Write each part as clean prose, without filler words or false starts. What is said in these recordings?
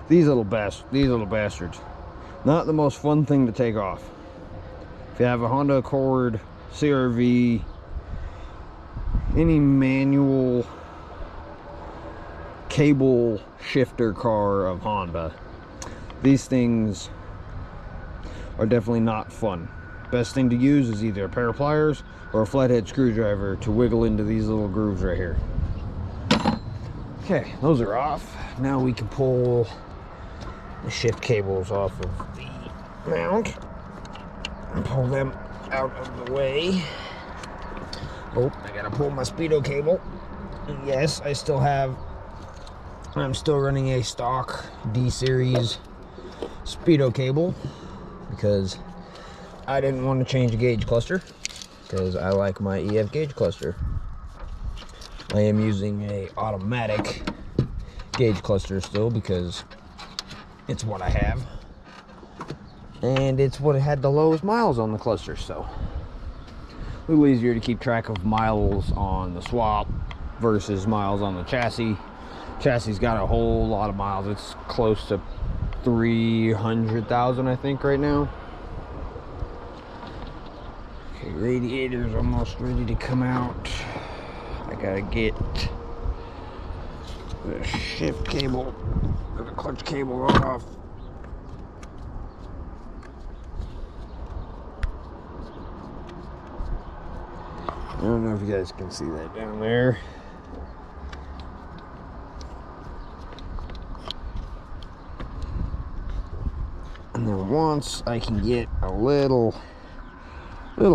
These little bastards. Not the most fun thing to take off. If you have a Honda Accord, CRV, any manual cable shifter car of Honda, these things are definitely not fun. Best thing to use is either a pair of pliers or a flathead screwdriver to wiggle into these little grooves right here. Okay, those are off. Now we can pull the shift cables off of the mount and pull them out of the way. Oh, I gotta pull my speedo cable. And yes, I'm still running a stock D-series speedo cable because I didn't want to change the gauge cluster because I like my EF gauge cluster. I am using a automatic gauge cluster still because it's what I have, and it's what had the lowest miles on the cluster, so a little easier to keep track of miles on the swap versus miles on the chassis. Chassis got a whole lot of miles. It's close to 300,000 I think right now. Okay, radiator's almost ready to come out. I gotta get the shift cable, the clutch cable off. I don't know if you guys can see that down there. And then once I can get a little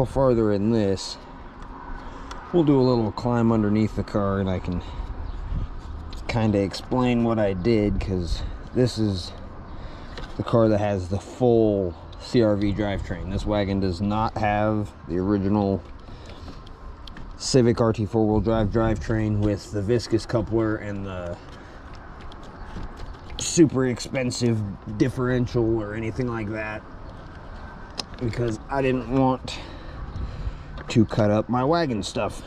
farther in this, we'll do a little climb underneath the car and I can kind of explain what I did, because this is the car that has the full CRV drivetrain. This wagon does not have the original Civic RT four-wheel drive drivetrain with the viscous coupler and the super expensive differential or anything like that, because I didn't want to cut up my wagon stuff.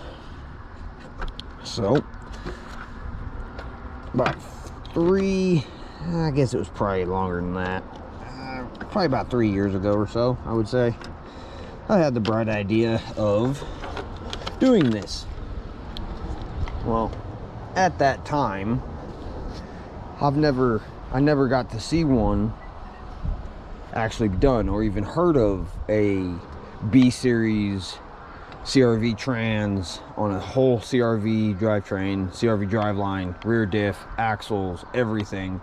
So about I guess it was probably longer than that, probably about 3 years ago or so, I would say, I had the bright idea of doing this. Well, at that time, I never got to see one actually done, or even heard of a B-Series CRV trans on a whole CRV drivetrain, CRV driveline, rear diff, axles, everything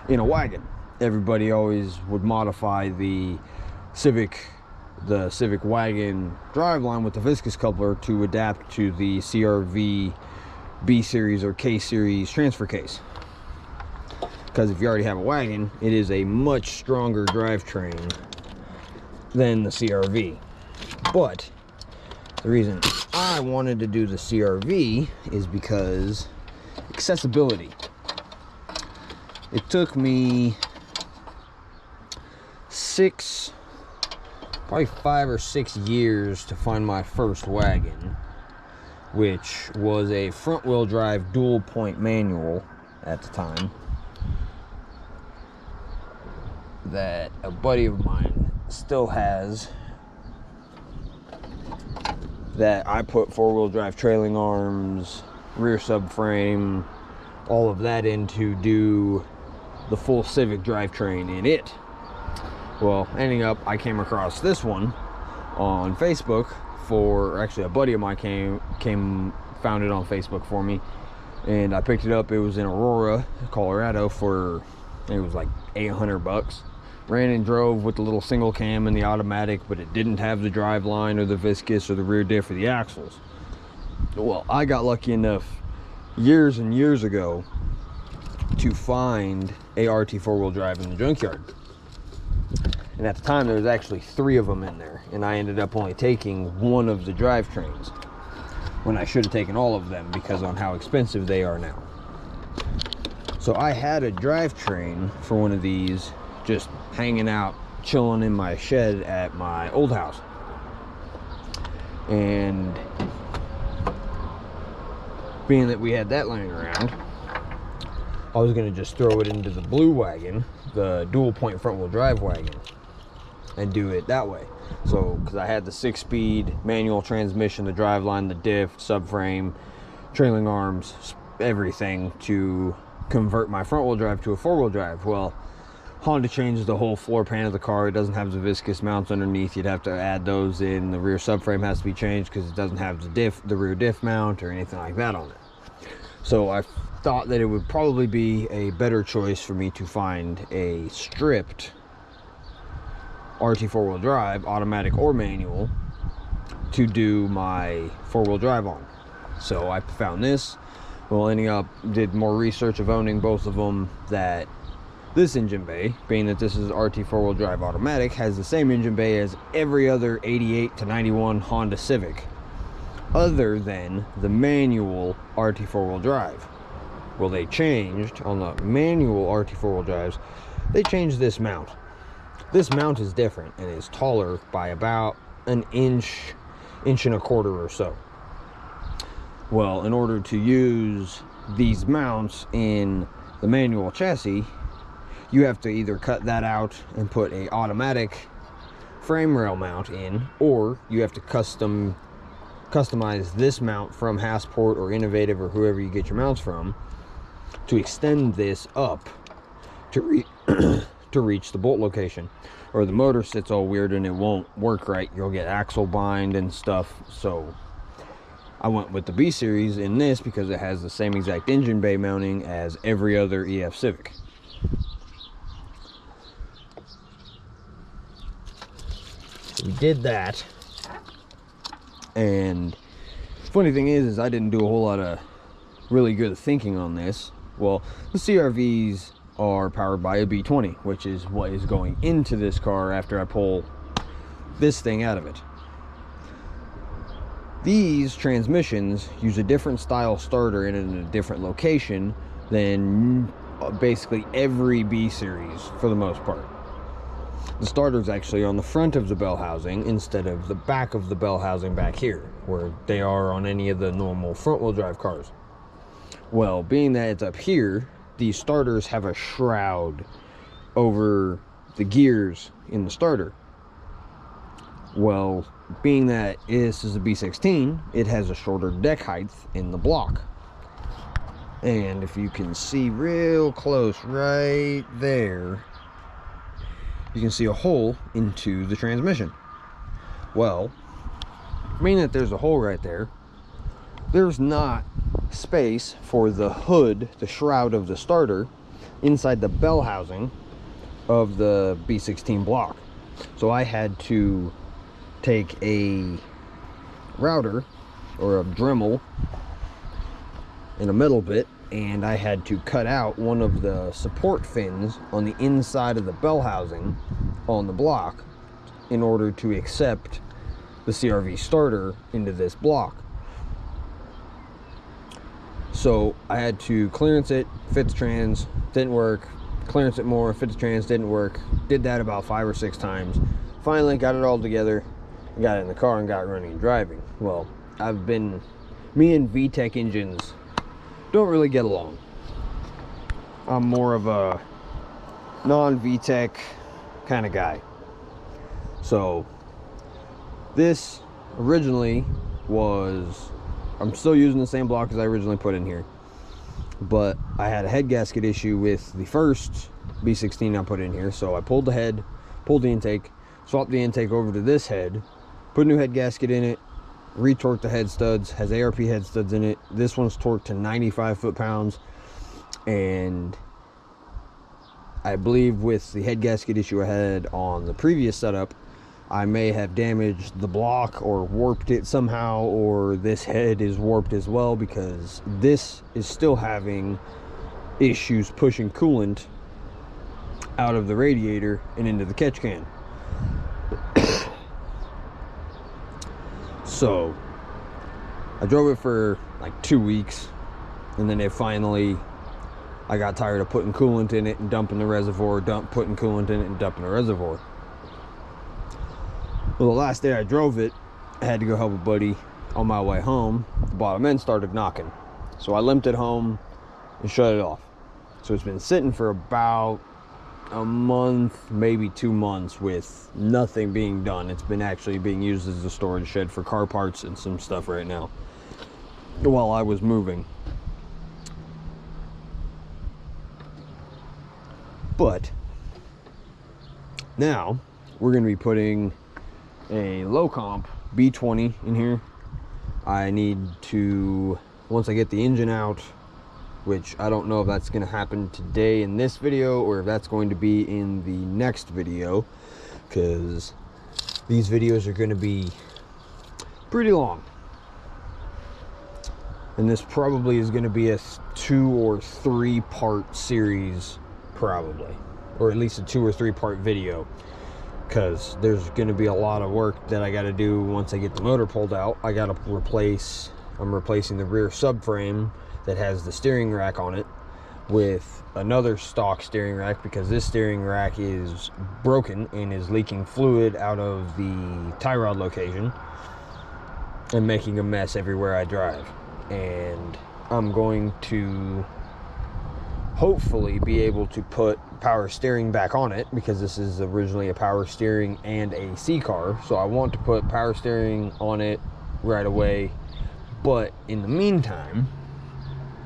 in a wagon. Everybody always would modify the Civic wagon driveline with the viscous coupler to adapt to the CRV B-Series or K-Series transfer case. Because if you already have a wagon, it is a much stronger drivetrain than the CRV. But the reason I wanted to do the CRV is because accessibility. It took me probably 5 or 6 years to find my first wagon, which was a front wheel drive dual point manual at the time that a buddy of mine still has, that I put four-wheel drive trailing arms, rear subframe, all of that in to do the full Civic drivetrain in it. Well, ending up, I came across this one on Facebook actually a buddy of mine found it on Facebook for me, and I picked it up. It was in Aurora, Colorado it was like $800. Ran and drove with the little single cam and the automatic, but it didn't have the drive line or the viscous or the rear diff or the axles. Well, I got lucky enough years and years ago to find a RT four-wheel drive in the junkyard. And at the time, there was actually 3 of them in there, and I ended up only taking one of the drivetrains when I should have taken all of them because on how expensive they are now. So I had a drivetrain for one of these just hanging out, chilling in my shed at my old house. And being that we had that laying around, I was gonna just throw it into the blue wagon, the dual point front wheel drive wagon, and do it that way. So, because I had the 6-speed manual transmission, the driveline, the diff, subframe, trailing arms, everything to convert my front wheel drive to a 4-wheel drive. Well, Honda changes the whole floor pan of the car. It doesn't have the viscous mounts underneath. You'd have to add those in. The rear subframe has to be changed because it doesn't have the rear diff mount or anything like that on it. So I thought that it would probably be a better choice for me to find a stripped RT 4-wheel drive, automatic or manual, to do my 4-wheel drive on. So I found this. Well, ending up, did more research of owning both of them, that this engine bay, being that this is RT 4-wheel drive automatic, has the same engine bay as every other 88 to 91 Honda Civic, other than the manual RT 4-wheel drive. Well, they changed on the manual RT 4-wheel drives. They changed this mount. This mount is different and is taller by about an inch and a quarter or so. Well, in order to use these mounts in the manual chassis, you have to either cut that out and put a automatic frame rail mount in, or you have to customize this mount from Hassport or Innovative or whoever you get your mounts from to extend this up to to reach the bolt location. Or the motor sits all weird and it won't work right. You'll get axle bind and stuff. So I went with the B series in this because it has the same exact engine bay mounting as every other EF Civic. So we did that, and funny thing is I didn't do a whole lot of really good thinking on this. Well, the CRVs are powered by a B20, which is what is going into this car after I pull this thing out of it. These transmissions use a different style starter in a different location than basically every B series for the most part. The starter's actually on the front of the bell housing instead of the back of the bell housing back here, where they are on any of the normal front-wheel drive cars. Well, being that it's up here, these starters have a shroud over the gears in the starter. Well, being that this is a B16, it has a shorter deck height in the block. And if you can see real close right there, you can see a hole into the transmission. Well, being that there's a hole right there, there's not space for the hood, the shroud of the starter, inside the bell housing of the B16 block. So I had to take a router or a Dremel and a metal bit, and I had to cut out one of the support fins on the inside of the bell housing on the block in order to accept the CRV starter into this block. So I had to clearance it, fit the trans, didn't work, clearance it more, fit the trans, didn't work, did that about 5 or 6 times. Finally got it all together, got it in the car and got running and driving. Well, me and VTEC engines don't really get along. I'm more of a non-VTEC kind of guy. So this originally was, I'm still using the same block as I originally put in here, but I had a head gasket issue with the first B16 I put in here. So I pulled the head, pulled the intake, swapped the intake over to this head, put a new head gasket in it, retorqued the head studs, has ARP head studs in it. This one's torqued to 95 foot-pounds, and I believe with the head gasket issue I had on the previous setup, I may have damaged the block or warped it somehow, or this head is warped as well, because this is still having issues pushing coolant out of the radiator and into the catch can. So I drove it for like 2 weeks, and then I got tired of putting coolant in it and dumping the reservoir, putting coolant in it and dumping the reservoir. Well, the last day I drove it, I had to go help a buddy. On my way home, the bottom end started knocking. So I limped it home and shut it off. As So it's been sitting for about a month, maybe 2 months, with nothing being done. It's been actually being used as a storage shed for car parts and some stuff right now while I was moving. But now we're going to be putting a low comp B20 in here. I need to, once I get the engine out, which I don't know if that's going to happen today in this video or if that's going to be in the next video, because these videos are going to be pretty long. And this probably is going to be a 2 or 3 part series, probably, or at least a 2 or 3 part video, because there's going to be a lot of work that I got to do once I get the motor pulled out. I got to I'm replacing the rear subframe that has the steering rack on it with another stock steering rack, because this steering rack is broken and is leaking fluid out of the tie rod location and making a mess everywhere I drive. And I'm going to hopefully be able to put power steering back on it, because this is originally a power steering and AC car, so I want to put power steering on it right away. But in the meantime,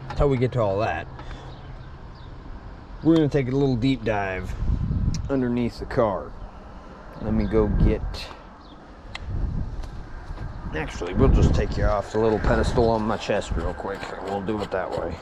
until we get to all that, we're going to take a little deep dive underneath the car. Let me go get, actually, we'll just take you off the little pedestal on my chest real quick. We'll do it that way.